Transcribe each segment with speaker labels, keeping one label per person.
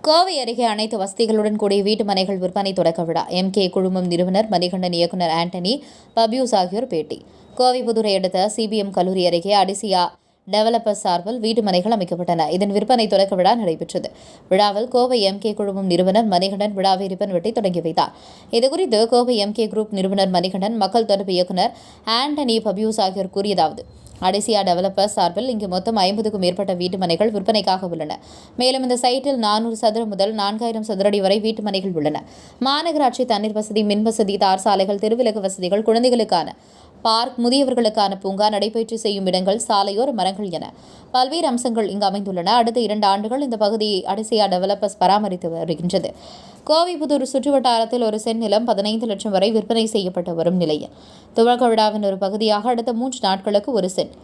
Speaker 1: கோவை அருகே அனைத்து வசதிகளுடன் கூடிய வீட்டு மனைகள் விற்பனை தொடக்க விழா. எம்கே குழுமம் நிறுவனர் மணிகண்டன், இயக்குநர் ஆண்டனி, பபியூஸ் ஆகியோர் பேட்டி. கோவை புதுரை அடுத்த சிபிஎம் கல்லூரி அருகே அடிசியா டெவலப்பர்ஸ் சார்பில் வீட்டு மனைகள் அமைக்கப்பட்டன. இதன் விற்பனை தொடக்க விழா நடைபெற்றது. விழாவில் கோவை எம்கே குழுமம் நிறுவனர் மணிகண்டன் விழாவை ரிப்பன் வெட்டி தொடங்கி வைத்தார். இதுகுறித்து கோவை எம்கே குரூப் நிறுவனர் மணிகண்டன், மக்கள் தொடர்பு இயக்குநர் ஆண்டனி, பபியூஸ் ஆகியோர் கூறியதாவது: அடிசியா டெவலப்பர்ஸ் சார்பில் இங்கு மொத்தம் 50க்கும் மேற்பட்ட வீட்டு மனைகள் விற்பனைக்காக உள்ளன. மேலும் இந்த சைட்டில் 400 சதுரம் முதல் 4000 சதுரடி வரை வீட்டு மனைகள் உள்ளன. மாநகராட்சி தண்ணீர் வசதி, மின் வசதி, தார் சாலைகள், தெருவிளக்கு வசதிகள், குழந்தைகளுக்கான பார்க், முதியவர்களுக்கான பூங்கா, நடைபயிற்சி செய்யும் இடங்கள், சாலையோர மரங்கள் என பல்வேறு அம்சங்கள் இங்கு அமைந்துள்ளன. அடுத்த 2 ஆண்டுகள் இந்த பகுதியை அடிசியா டெவலப்பர்ஸ் பராமரித்து வருகின்றது. கோவை புதூர் சுற்றுவட்டாரத்தில் ஒரு சென்ட் நிலம் 15 லட்சம் வரை விற்பனை செய்யப்பட்டு வரும் நிலையில் துவக்க விழாவின் ஒரு பகுதியாக அடுத்த 3 நாட்களுக்கு ஒரு சென்ட்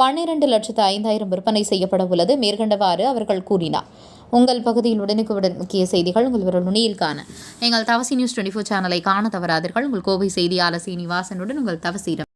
Speaker 1: 12,05,000 விற்பனை செய்யப்பட உள்ளது. மேற்கண்டவாறு அவர்கள் கூறினார். உங்கள் பகுதியில் உடனுக்குடன் முக்கிய செய்திகள் உங்கள் விரல் நுனியில் காண எங்கள் தவசி நியூஸ் 24 சேனலை காண தவறாதீர்கள். உங்கள் கோவை செய்தியாளர் சீனிவாசனுடன் உங்கள் தவசீரம்.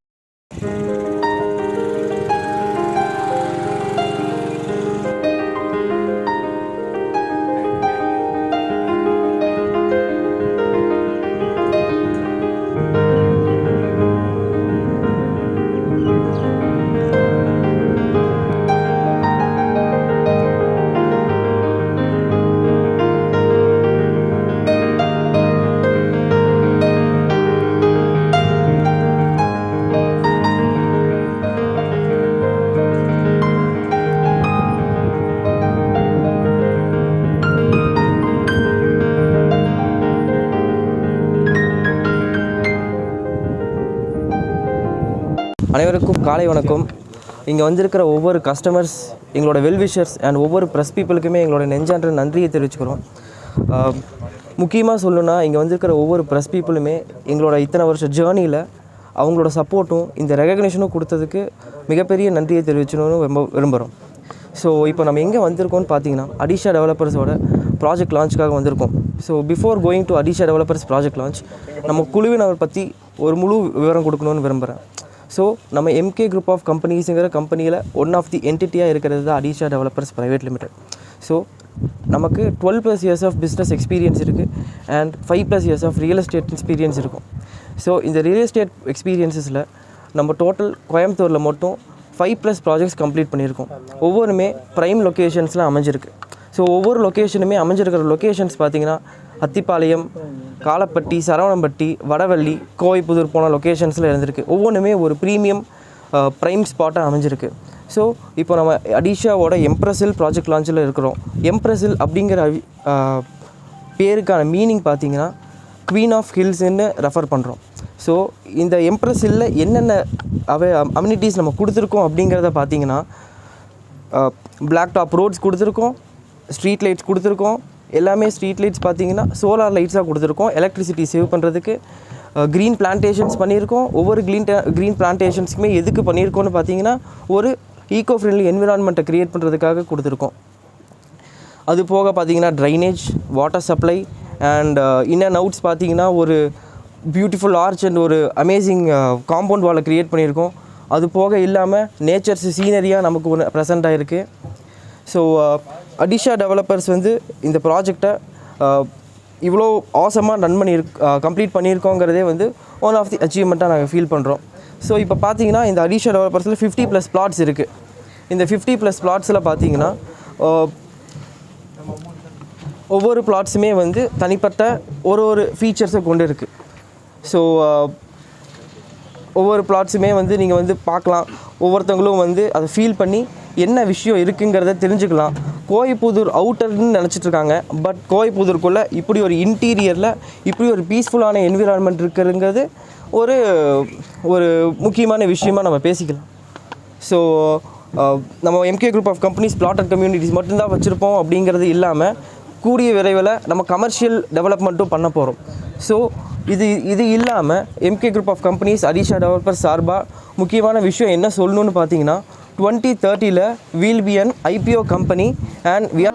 Speaker 2: அனைவருக்கும் காலை வணக்கம். இங்கே வந்திருக்கிற ஒவ்வொரு கஸ்டமர்ஸ், எங்களோட வெல்விஷர்ஸ் அண்ட் ஒவ்வொரு ப்ரெஸ் பீப்புளுக்குமே எங்களோட நெஞ்சான்ற நன்றியை தெரிவிச்சுக்கிறோம். முக்கியமாக சொல்லணுன்னா, இங்கே வந்திருக்கிற ஒவ்வொரு ப்ரெஸ் பீப்புளுமே எங்களோட இத்தனை வருஷ ஜேர்னியில் அவங்களோட சப்போர்ட்டும் இந்த ரெகக்னேஷனும் கொடுத்ததுக்கு மிகப்பெரிய நன்றியை தெரிவிச்சணும்னு விரும்புகிறோம். ஸோ இப்போ நம்ம எங்கே வந்திருக்கோம்னு பார்த்தீங்கன்னா, அடிஷா டெவலப்பர்ஸோட ப்ராஜெக்ட் லான்ச்சுக்காக வந்திருக்கோம். So before going to அடிஷா developers project launch, நம்ம குழுவினர் பற்றி ஒரு முழு விவரம் கொடுக்கணும்னு விரும்புகிறேன். ஸோ நம்ம எம்கே குரூப் ஆஃப் கம்பெனிஸுங்கிற கம்பெனியில் ஒன் ஆஃப் தி என்டிட்டியாக இருக்கிறது தான் Adisha developers private limited. So நமக்கு 12+ இயர்ஸ் ஆஃப் பிஸ்னஸ் எக்ஸ்பீரியன்ஸ் இருக்குது and 5+ years of real estate experience இருக்கும். ஸோ இந்த ரியல் எஸ்டேட் எக்ஸ்பீரியன்ஸஸில் நம்ம டோட்டல் கோயம்புத்தூரில் மட்டும் 5+ ப்ராஜெக்ட்ஸ் கம்ப்ளீட் பண்ணியிருக்கோம். ஒவ்வொருமே ப்ரைம் லொக்கேஷன்ஸில் அமைஞ்சிருக்கு. ஸோ ஒவ்வொரு லொக்கேஷனுமே அமைஞ்சிருக்கிற லொக்கேஷன்ஸ் பார்த்திங்கன்னா, அத்திப்பாளையம், காலப்பட்டி, சரவணம்பட்டி, வடவள்ளி, கோவை புதூர் போன லொக்கேஷன்ஸில் இருந்திருக்கு. ஒவ்வொன்றுமே ஒரு ப்ரீமியம் ப்ரைம் ஸ்பாட்டாக அமைஞ்சிருக்கு. ஸோ இப்போ நம்ம அடிஷாவோட எம்ப்ரெசில் ப்ராஜெக்ட் லான்ச்சில் இருக்கிறோம். எம்ப்ரெசில் அப்படிங்கிற பேருக்கான மீனிங் பார்த்திங்கன்னா, குவீன் ஆஃப் ஹில்ஸ்ன்னு ரெஃபர் பண்ணுறோம். ஸோ இந்த எம்ப்ரெசில்ல என்னென்ன அம்யூனிட்டிஸ் நம்ம கொடுத்துருக்கோம் அப்படிங்கிறத பார்த்திங்கன்னா, பிளாக் டாப் ரோட்ஸ் கொடுத்துருக்கோம், ஸ்ட்ரீட் லைட்ஸ் கொடுத்துருக்கோம். எல்லாமே ஸ்ட்ரீட் லைட்ஸ் பார்த்திங்கன்னா சோலார் லைட்ஸாக கொடுத்துருக்கோம். எலக்ட்ரிசிட்டி சேவ் பண்ணுறதுக்கு க்ரீன் பிளான்டேஷன்ஸ் பண்ணியிருக்கோம். ஒவ்வொரு க்ரீன் பிளான்டேஷன்ஸுக்குமே எதுக்கு பண்ணியிருக்கோன்னு பார்த்தீங்கன்னா, ஒரு ஈகோ ஃப்ரெண்ட்லி என்விரான்மெண்ட்டை க்ரியேட் பண்ணுறதுக்காக கொடுத்துருக்கோம். அது போக பார்த்திங்கன்னா drainage, water supply and in and outs பார்த்திங்கன்னா ஒரு பியூட்டிஃபுல் ஆர்ச் அண்ட் ஒரு அமேசிங் காம்பவுண்ட் வாலை க்ரியேட் பண்ணியிருக்கோம். அது போக இல்லாமல் நேச்சர்ஸ் சீனரியாக நமக்கு ஒன்று ப்ரெசென்ட் ஆகிருக்கு. ஸோ அடிஷா டெவலப்பர்ஸ் வந்து இந்த ப்ராஜெக்டை இவ்வளோ ஆசமாக கம்ப்ளீட் பண்ணியிருக்கோங்கிறதே வந்து ஒன் ஆஃப் தி அச்சீவ்மெண்ட்டாக நாங்கள் ஃபீல் பண்ணுறோம். ஸோ இப்போ பார்த்தீங்கன்னா, இந்த அடிஷா டெவலப்பர்ஸில் 50+ பிளாட்ஸ் இருக்குது. இந்த 50+ பிளாட்ஸில் பார்த்தீங்கன்னா, ஒவ்வொரு பிளாட்ஸுமே வந்து தனிப்பட்ட ஒரு ஃபீச்சர்ஸை கொண்டு இருக்குது. ஸோ ஒவ்வொரு பிளாட்ஸுமே வந்து நீங்கள் வந்து பார்க்கலாம். ஒவ்வொருத்தவங்களும் வந்து அதை ஃபீல் பண்ணி என்ன விஷயம் இருக்குங்கிறத தெரிஞ்சுக்கலாம். கோவைப்புதூர் அவுட்டர்னு நினச்சிட்ருக்காங்க. பட் கோவைப்புதூருக்குள்ளே இப்படி ஒரு இன்டீரியரில் இப்படி ஒரு பீஸ்ஃபுல்லான என்விரான்மெண்ட் இருக்குங்கிறது ஒரு முக்கியமான விஷயமாக நம்ம பேசிக்கலாம். ஸோ நம்ம MK group of companies plotted communities மட்டும்தான் வச்சுருப்போம் அப்படிங்கிறது இல்லாமல், கூடிய விரைவில் நம்ம கமர்ஷியல் டெவலப்மெண்ட்டும் பண்ண போகிறோம். ஸோ இது இல்லாமல் MK group of companies Adisha developer சார்பாக முக்கியமான விஷயம் என்ன சொல்லணும்னு பார்த்தீங்கன்னா, 2030 we'll be an IPO company and we are